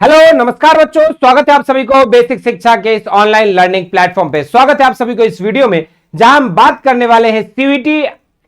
Hello नमस्कार बच्चों, स्वागत है आप सभी को बेसिक शिक्षा के इस ऑनलाइन लर्निंग प्लेटफॉर्म पे। स्वागत है आप सभी को इस वीडियो में जहां हम बात करने वाले हैं सीयूईटी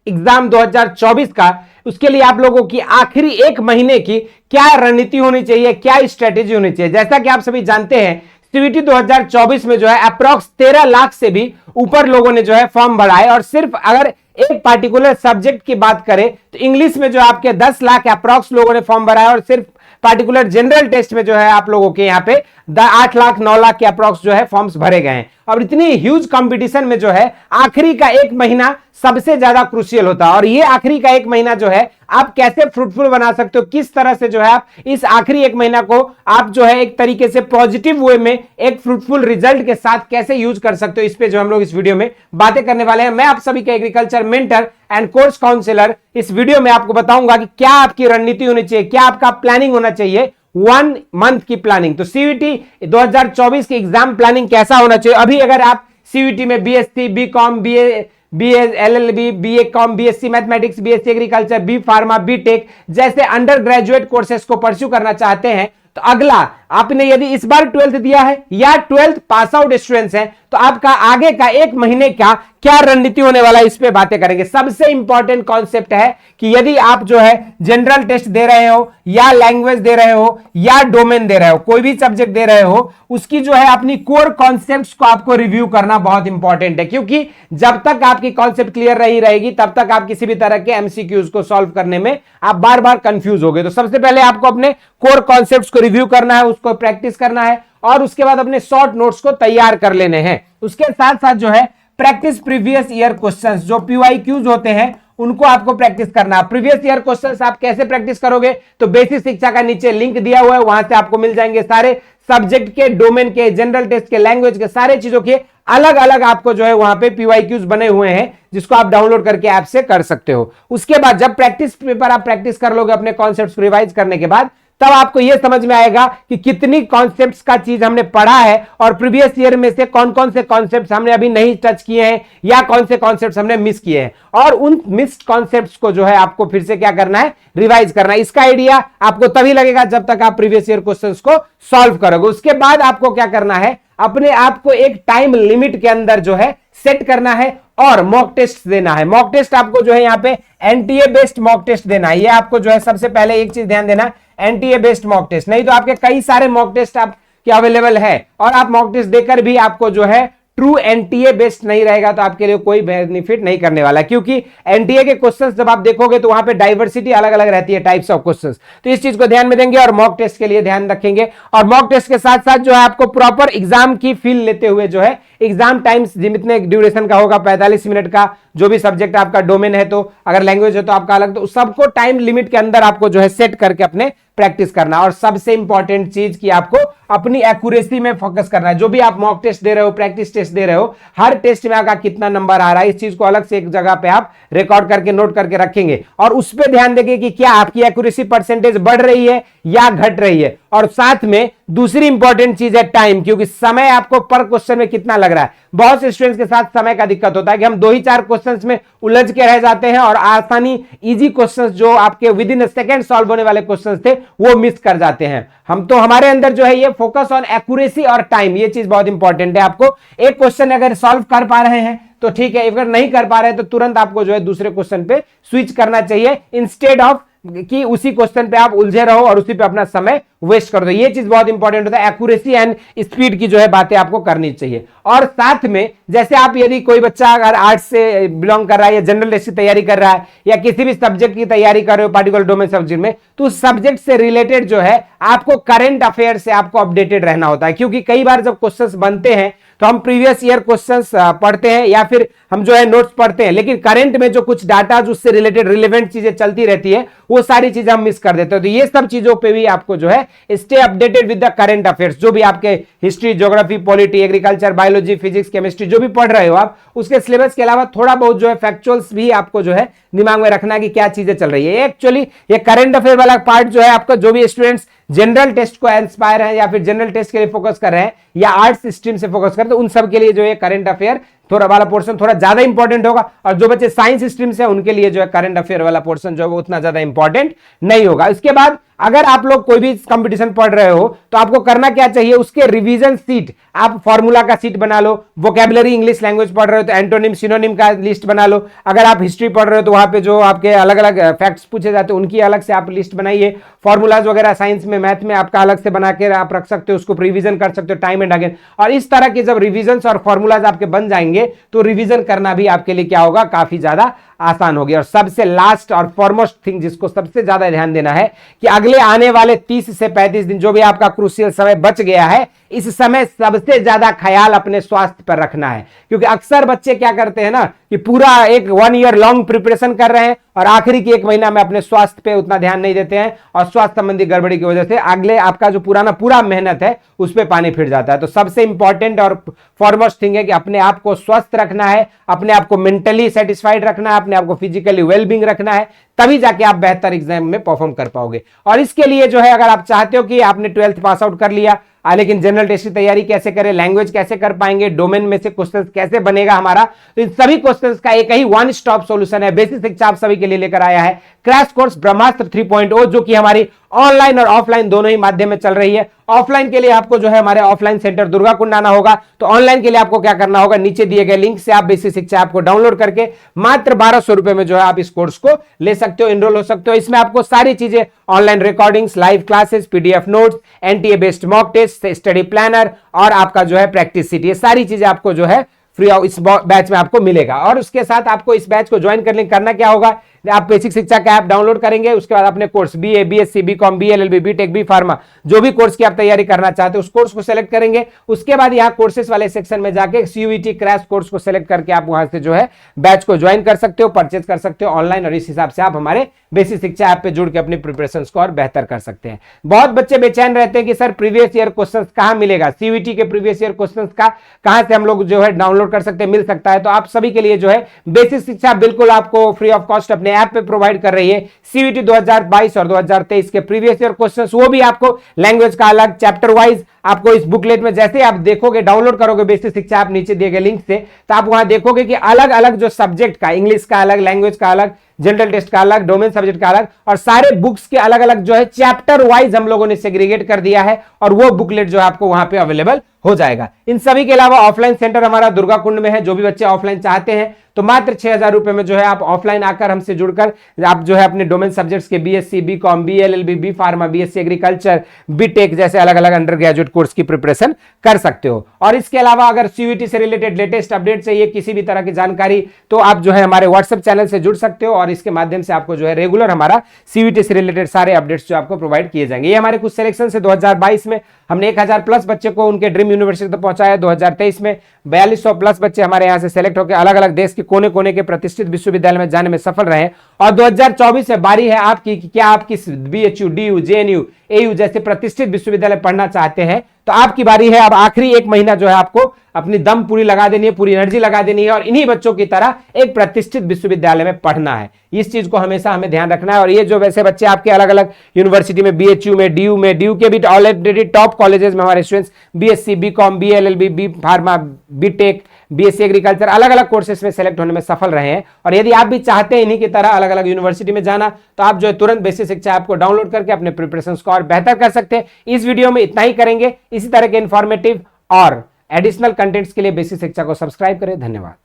एग्जाम 2024 का। उसके लिए आप लोगों की आखिरी एक महीने की क्या रणनीति होनी चाहिए, क्या स्ट्रेटेजी होनी चाहिए। जैसा कि आप सभी जानते हैं सीयूईटी 2024 में जो है अप्रॉक्स 13 लाख से भी ऊपर लोगों ने जो है फॉर्म भरा है। और सिर्फ अगर एक पार्टिकुलर सब्जेक्ट की बात करें तो इंग्लिश में जो आपके 10 लाख अप्रॉक्स लोगों ने फॉर्म भरा है। और सिर्फ पार्टिकुलर जनरल टेस्ट में जो है आप लोगों के यहाँ पे 8 लाख 9 लाख के अप्रॉक्स जो है फॉर्म्स भरे गए हैं। और इतनी ह्यूज कंपटीशन में जो है आखिरी का एक महीना सबसे ज्यादा क्रूशियल होता है। और ये आखिरी का एक महीना जो है आप कैसे फ्रूटफुल बना सकते हो, किस तरह से जो है आप इस आखिरी एक महीना को आप जो है एक तरीके से पॉजिटिव वे में एक फ्रूटफुल रिजल्ट के साथ कैसे यूज कर सकते हो, इस पे जो हम लोग इस वीडियो में बातें करने वाले हैं। मैं आप सभी का agriculture mentor and course counsellor इस वीडियो में आपको बताऊंगा कि क्या आपकी रणनीति होनी चाहिए, क्या आपका प्लानिंग होना चाहिए, 1 मंथ की प्लानिंग। तो सीयूईटी 2024 की एग्जाम प्लानिंग कैसा होना चाहिए। अभी अगर आप सीयूईटी में BSc, BCom, BA LLB, BA com, BSc mathematics, BSc agriculture, B pharma, BTech जैसे अंडर ग्रेजुएट कोर्सेज को परस्यू करना चाहते हैं तो अगला आपने यदि इस बार 12th दिया है या 12th पास आउट स्टूडेंट्स हैं तो आपका आगे का एक महीने का क्या रणनीति होने वाला है, इस पे बातें करेंगे। सबसे इंपॉर्टेंट कॉन्सेप्ट है कि यदि आप जो है जनरल टेस्ट दे रहे हो या लैंग्वेज दे रहे हो या डोमेन दे रहे हो, कोई भी सब्जेक्ट दे रहे हो, उसकी जो है अपनी कोर कॉन्सेप्ट्स को आपको रिव्यू करना बहुत इंपॉर्टेंट है। क्योंकि जब तक आपकी कॉन्सेप्ट क्लियर नहीं रहेगी तब तक आप किसी भी तरह के एमसीक्यूज को सॉल्व करने में आप बार बार कंफ्यूज होगे। तो सबसे पहले आपको अपने कोर कॉन्सेप्ट्स को रिव्यू करना है, उसको प्रैक्टिस करना है और उसके बाद अपने शॉर्ट नोट्स को तैयार कर लेने हैं। उसके साथ साथ जो है प्रैक्टिस प्रीवियस ईयर क्वेश्चंस, जो पीवाईक्यूज होते हैं उनको आपको प्रैक्टिस करना है। प्रीवियस ईयर क्वेश्चंस आप कैसे प्रैक्टिस करोगे तो बेसिक शिक्षा का नीचे लिंक दिया हुआ है, वहां से आपको मिल जाएंगे सारे सब्जेक्ट के, डोमेन के, जनरल टेस्ट के, लैंग्वेज के, सारे चीजों के अलग अलग आपको जो है वहां पे पीवाईक्यूज बने हुए हैं जिसको आप डाउनलोड करके ऐप से कर सकते हो। उसके बाद जब प्रैक्टिस पेपर आप प्रैक्टिस कर लोगे अपने कॉन्सेप्ट्स रिवाइज करने के बाद, तब आपको यह समझ में आएगा कि कितनी कॉन्सेप्ट्स का चीज हमने पढ़ा है और प्रीवियस ईयर में से कौन कौन से कॉन्सेप्ट्स हमने अभी नहीं टच किए हैं या कौन से कॉन्सेप्ट्स हमने मिस किए हैं। और उन मिस्ड कॉन्सेप्ट्स को जो है आपको फिर से क्या करना है, रिवाइज करना है। इसका आइडिया आपको तभी लगेगा जब तक आप प्रीवियस ईयर क्वेश्चंस को सॉल्व करोगे। उसके बाद आपको क्या करना है, अपने आप को एक टाइम लिमिट के अंदर जो है सेट करना है और मॉक टेस्ट देना है। मॉक टेस्ट आपको जो है यहाँ पे एनटीए बेस्ड मॉक टेस्ट देना है। ये आपको जो है सबसे पहले एक चीज ध्यान देना, एनटीए बेस्ड मॉक टेस्ट, नहीं तो आपके कई सारे मॉक टेस्ट आपके अवेलेबल है और आप मॉक टेस्ट देकर भी आपको जो है ट्रू एनटीए बेस्ड नहीं रहेगा तो आपके लिए कोई बेनिफिट नहीं करने वाला। क्योंकि एनटीए के क्वेश्चंस जब आप देखोगे तो वहां पे डाइवर्सिटी अलग अलग रहती है, टाइप्स ऑफ क्वेश्चंस। तो इस चीज को ध्यान में देंगे और मॉक टेस्ट के लिए ध्यान रखेंगे। और मॉक टेस्ट के साथ साथ जो है आपको प्रॉपर एग्जाम की फील लेते हुए जो है एग्जाम टाइम्स जितने ड्यूरेशन का होगा 45 मिनट का, जो भी सब्जेक्ट आपका डोमेन है, तो अगर लैंग्वेज है तो आपका अलग, तो सबको टाइम लिमिट के अंदर आपको जो है सेट करके अपने प्रैक्टिस करना। और सबसे इंपॉर्टेंट चीज कि आपको अपनी एक्यूरेसी में फोकस करना है। जो भी आप मॉक टेस्ट दे रहे हो, प्रैक्टिस टेस्ट दे रहे हो, हर टेस्ट में आपका कितना नंबर आ रहा है, इस चीज को अलग से एक जगह पे आप रिकॉर्ड करके नोट करके रखेंगे और उस पर ध्यान देंगे कि क्या आपकी एक्यूरेसी परसेंटेज बढ़ रही है या घट रही है। और साथ में दूसरी इंपॉर्टेंट चीज है टाइम, क्योंकि समय आपको पर क्वेश्चन में कितना लग रहा है। बहुत से स्टूडेंट्स के साथ समय का दिक्कत होता है कि हम 2 ही 4 क्वेश्चंस में उलझ के रह जाते हैं और आसानी इजी क्वेश्चंस जो आपके with in a second solve होने वाले क्वेश्चंस थे वो मिस कर जाते हैं हम। तो हमारे अंदर जो है ये फोकस ऑन एक्यूरेसी और टाइम, ये चीज बहुत इंपॉर्टेंट है। आपको एक क्वेश्चन अगर सॉल्व कर पा रहे हैं तो ठीक है, अगर नहीं कर पा रहे हैं तो तुरंत आपको जो है दूसरे क्वेश्चन पे स्विच करना चाहिए, इंस्टेड ऑफ कि उसी क्वेश्चन पे आप उलझे रहो और उसी पे अपना समय वेस्ट कर दो। ये चीज बहुत इंपॉर्टेंट होता है, एक्यूरेसी एंड स्पीड की जो है बातें आपको करनी चाहिए। और साथ में जैसे आप यदि कोई बच्चा अगर आर्ट्स से बिलोंग कर रहा है या जनरल टेस्ट की तैयारी कर रहा है या किसी भी सब्जेक्ट की तैयारी कर रहे हो पार्टिकुलर डोमेन सब्जेक्ट में, तो उस सब्जेक्ट से रिलेटेड जो है आपको करंट अफेयर से आपको अपडेटेड रहना होता है। क्योंकि कई बार जब क्वेश्चंस बनते हैं तो हम प्रीवियस ईयर क्वेश्चंस पढ़ते हैं या फिर हम जो है नोट्स पढ़ते हैं, लेकिन करंट में जो कुछ डाटा जो उससे रिलेटेड रिलेवेंट चीजें चलती रहती है वो सारी चीजें हम मिस कर देते हैं। तो ये सब चीजों पे भी आपको जो है stay updated with the current affairs. जो भी आपके history, geography, polity, agriculture, biology, physics, chemistry जो भी पढ़ रहे हो आप, उसके सिलेबस के अलावा थोड़ा बहुत जो है फैक्चुअल्स भी आपको जो है दिमाग में रखना कि क्या चीजें चल रही है। एक्चुअली ये करंट अफेयर वाला पार्ट जो है आपका, जो भी स्टूडेंट्स जनरल टेस्ट को इंस्पायर हैं या फिर जनरल टेस्ट के लिए फोकस कर रहे हैं या आर्ट्स स्ट्रीम से फोकस कर रहे हैं, तो उन सब के लिए जो है करंट अफेयर थोड़ा वाला पोर्शन थोड़ा ज्यादा इंपॉर्टेंट होगा, और जो बच्चे साइंस स्ट्रीम से उनके लिए जो है करंट अफेयर वाला पोर्शन जो है वो उतना ज्यादा इंपॉर्टेंट नहीं होगा। इसके बाद अगर आप लोग कोई भी कंपटीशन पढ़ रहे हो तो आपको करना क्या चाहिए, उसके रिवीजन सीट आप फॉर्मूला का सीट बना लो। वोकैबुलरी इंग्लिश लैंग्वेज पढ़ रहे हो तो एंटोनिम सिनोनिम का लिस्ट बना लो। अगर आप हिस्ट्री पढ़ रहे हो तो वहां पे जो आपके अलग अलग फैक्ट्स पूछे जाते हैं उनकी अलग से आप लिस्ट बनाइए। फॉर्मूलाज वगैरह साइंस में मैथ में आपका अलग से बना के आप रख सकते हो, उसको रिवीजन कर सकते हो टाइम एंड अगेन। और इस तरह के जब रिवीजन और फॉर्मूलाज आपके बन जाएंगे तो रिवीजन करना भी आपके लिए क्या होगा, काफी ज्यादा आसान होगी। और सबसे लास्ट और फॉरमोस्ट थिंग जिसको सबसे ज्यादा ध्यान देना है कि अगले आने वाले 30 से 35 दिन जो भी आपका क्रूशियल समय बच गया है, इस समय सबसे ज्यादा ख्याल अपने स्वास्थ्य पर रखना है। क्योंकि अक्सर बच्चे क्या करते हैं ना कि पूरा एक 1 ईयर लॉन्ग प्रिपरेशन कर रहे हैं और आखिरी की 1 महीना में अपने स्वास्थ्य पे उतना ध्यान नहीं देते हैं, और स्वास्थ्य संबंधी गड़बड़ी की वजह से अगले आपका जो पुराना पूरा मेहनत है उस पर पानी फिर जाता है। तो सबसे इंपॉर्टेंट और फॉरमोस्ट थिंग है कि अपने आप को स्वस्थ रखना है, अपने आप को मेंटली सेटिस्फाइड रखना है, अपने आप को फिजिकली वेलबींग रखना है, तभी जाके आप बेहतर एग्जाम में परफॉर्म कर पाओगे। और इसके लिए जो है अगर आप चाहते हो कि आपने 12th पास आउट कर लिया लेकिन जनरल टेस्ट की तैयारी कैसे करें, लैंग्वेज कैसे कर पाएंगे, डोमेन में से क्वेश्चंस कैसे बनेगा हमारा, तो इन सभी क्वेश्चंस का एक ही वन स्टॉप सॉल्यूशन है बेसिक शिक्षा आप सभी के लिए लेकर आया है क्रैश कोर्स ब्रह्मास्त्र 3.0, जो कि हमारी ऑनलाइन और ऑफलाइन दोनों ही माध्यम में चल रही है। ऑफलाइन के लिए आपको जो है हमारे ऑफलाइन सेंटर दुर्गा कुंड आना होगा। तो ऑनलाइन के लिए आपको क्या करना होगा, नीचे दिए गए लिंक से आप बेसिक शिक्षा ऐप को डाउनलोड करके मात्र 1200 रुपए में जो है आप इस कोर्स को ले सकते हो, एनरोल हो सकते हो। इसमें आपको सारी चीजें online recordings, live classes, PDF notes, NTA based mock test, study planner और आपका जो है प्रैक्टिस सीट, ये सारी चीजें आपको जो है फ्री ऑफ इस बैच में आपको मिलेगा। और उसके साथ आपको इस बैच को ज्वाइन करना क्या होगा, आप बेसिक शिक्षा का ऐप डाउनलोड करेंगे, उसके बाद अपने course BA, BSc, BCom, BLLB, BTech, B pharma, जो भी कोर्स की आप तैयारी करना चाहते हो उस कोर्स को सेलेक्ट करेंगे। उसके बाद यहाँ कोर्सेस वाले सेक्शन में जाके सीयूईटी क्रैश कोर्स को सेलेक्ट करके आप वहां से जो है बैच को ज्वाइन कर सकते हो, परचेज कर सकते हो ऑनलाइन, और इस हिसाब से आप हमारे बेसिक शिक्षा ऐप पे जुड़ के अपनी प्रिपरेशंस को और बेहतर कर सकते हैं। बहुत बच्चे बेचैन रहते हैं कि सर प्रीवियस ईयर क्वेश्चंस कहां मिलेगा, सीयूईटी के प्रीवियस ईयर क्वेश्चंस का कहां से हम लोग जो है डाउनलोड कर सकते हैं, मिल सकता है। तो आप सभी के लिए जो है बेसिक शिक्षा बिल्कुल आपको फ्री ऑफ कॉस्ट अपने ऐप पे प्रोवाइड कर रही है। सीयूईटी 2022 और 2023 के प्रीवियस ईयर क्वेश्चंस, वो भी आपको लैंग्वेज का अलग, चैप्टर वाइज आपको इस बुकलेट में जैसे आप देखोगे, डाउनलोड करोगे बेसिक शिक्षा आप नीचे दिए गए लिंक से, तो आप वहां देखोगे कि अलग अलग जो सब्जेक्ट का, इंग्लिश का अलग, लैंग्वेज का अलग, जनरल टेस्ट का अलग, डोमेन सब्जेक्ट का अलग, और सारे बुक्स के अलग अलग जो है चैप्टर वाइज हम लोगों ने सेग्रीगेट कर दिया है, और वो बुकलेट जो है आपको वहां पे अवेलेबल हो जाएगा। इन सभी के अलावा ऑफलाइन सेंटर हमारा दुर्गा कुंड में है। जो भी बच्चे ऑफलाइन चाहते हैं तो मात्र 6000 रुपए में जो है आप ऑफलाइन आकर हमसे जुड़कर आप जो है अपने डोमेन सब्जेक्ट्स के BSc, BCom, BLLB, B pharma, BSc agriculture, BTech जैसे अलग अलग अंडर ग्रेजुएट कोर्स की प्रिपरेशन कर सकते हो। और इसके अलावा अगर सीयूईटी से रिलेटेड लेटेस्ट अपडेट चाहिए, किसी भी तरह की जानकारी, तो आप जो है हमारे व्हाट्सएप चैनल से जुड़ सकते हो, और इसके माध्यम से आपको जो है रेगुलर हमारा सीयूईटी से रिलेटेड सारे अपडेट्स जो आपको प्रोवाइड किए जाएंगे। ये हमारे कुछ सिलेक्शन से 2022 में हमने 1000 प्लस बच्चे को उनके ड्रीम यूनिवर्सिटी तक पहुंचाया। 2023 में 4200 प्लस बच्चे हमारे यहां से सेलेक्ट होकर अलग अलग देश के कोने कोने के प्रतिष्ठित विश्वविद्यालय में जाने में सफल रहे। और 2024 में बारी है आपकी कि क्या आप किस बीएचयू, डीयू, जेएनयू, एयू जैसे प्रतिष्ठित विश्वविद्यालय पढ़ना चाहते हैं, तो आपकी बारी है। अब आखिरी 1 महीना जो है आपको अपनी दम पूरी लगा देनी है, पूरी एनर्जी लगा देनी है, और इन्हीं बच्चों की तरह एक प्रतिष्ठित विश्वविद्यालय में पढ़ना है। इस चीज को हमेशा हमें ध्यान रखना है। और ये जो वैसे बच्चे आपके अलग अलग यूनिवर्सिटी में, बीएचयू में, डीयू के भी ऑलरेडी टॉप कॉलेजेस में हमारे students BSc, BCom, BLLB, B pharma, BTech, BSc agriculture अलग अलग कोर्सेस में सेलेक्ट होने में सफल रहे हैं। और यदि आप भी चाहते हैं इन्हीं की तरह अलग अलग यूनिवर्सिटी में जाना, तो आप जो है तुरंत बेसिक शिक्षा ऐप को डाउनलोड करके अपने प्रिपरेशंस को और बेहतर कर सकते हैं। इस वीडियो में इतना ही करेंगे। इसी तरह के इंफॉर्मेटिव और एडिशनल कंटेंट्स के लिए बेसिक शिक्षा को सब्सक्राइब करें। धन्यवाद।